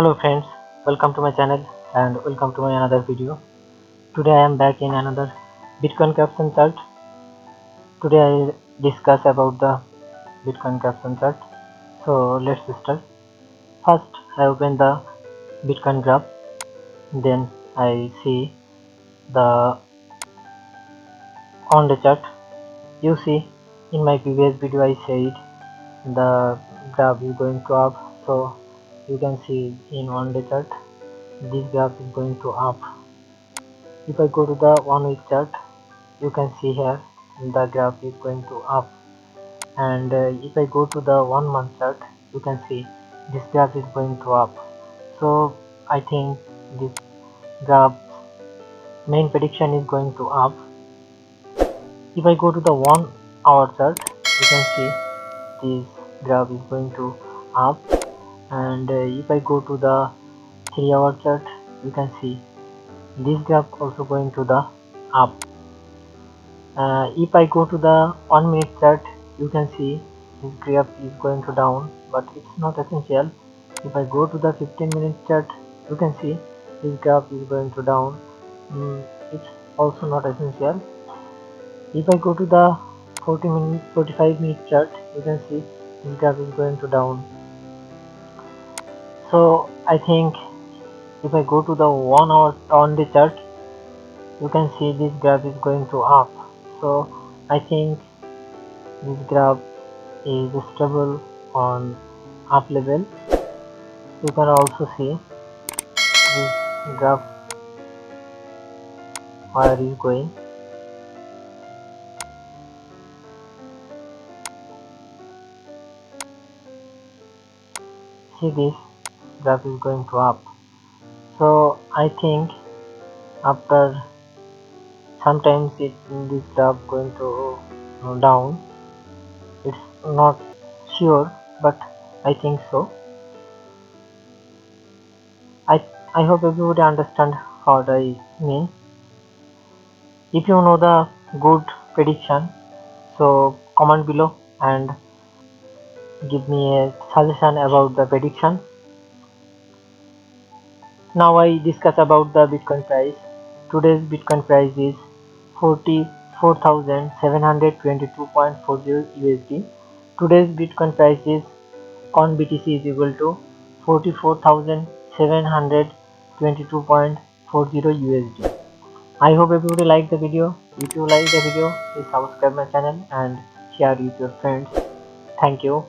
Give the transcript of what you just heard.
Hello friends, welcome to my channel and welcome to my another video. Today I am back in another Bitcoin caption chart. Today I discuss about the Bitcoin caption chart. So let's start. First I open the Bitcoin graph, then I see the on the chart. You see, in my previous video I said the graph is going to up, so you can see in on the chart this graph is going to up. If I go to the 1 week chart, you can see here the graph is going to up, and if I go to the 1 month chart, you can see this graph is going to up. So I think this graph main prediction is going to up. If I go to the 1 hour chart, you can see this graph is going to up, and if I go to the 3 hour chart, you can see this graph also going to the up. If I go to the 1 minute chart, you can see this graph is going to down, but it's not essential. If I go to the 15-minute chart, you can see this graph is going to down. It's also not essential. If I go to the 45-minute chart, you can see this graph is going to down. So I think if I go to the 1 hour on the chart, you can see this graph is going to up. So I think this graph is stable on up level. You can also see this graph where is going. See, this graph is going to up. So I think after sometimes this graph going to down. It's not sure, but I think so. I hope everybody understand what I mean. If you know the good prediction, so comment below and give me a suggestion about the prediction. Now I discuss about the Bitcoin price. Today's Bitcoin price is 44,722.40 USD. Today's Bitcoin price is on BTC is equal to 44,722.40 USD. I hope everybody liked the video. If you like the video, please subscribe my channel and share with your friends. Thank you.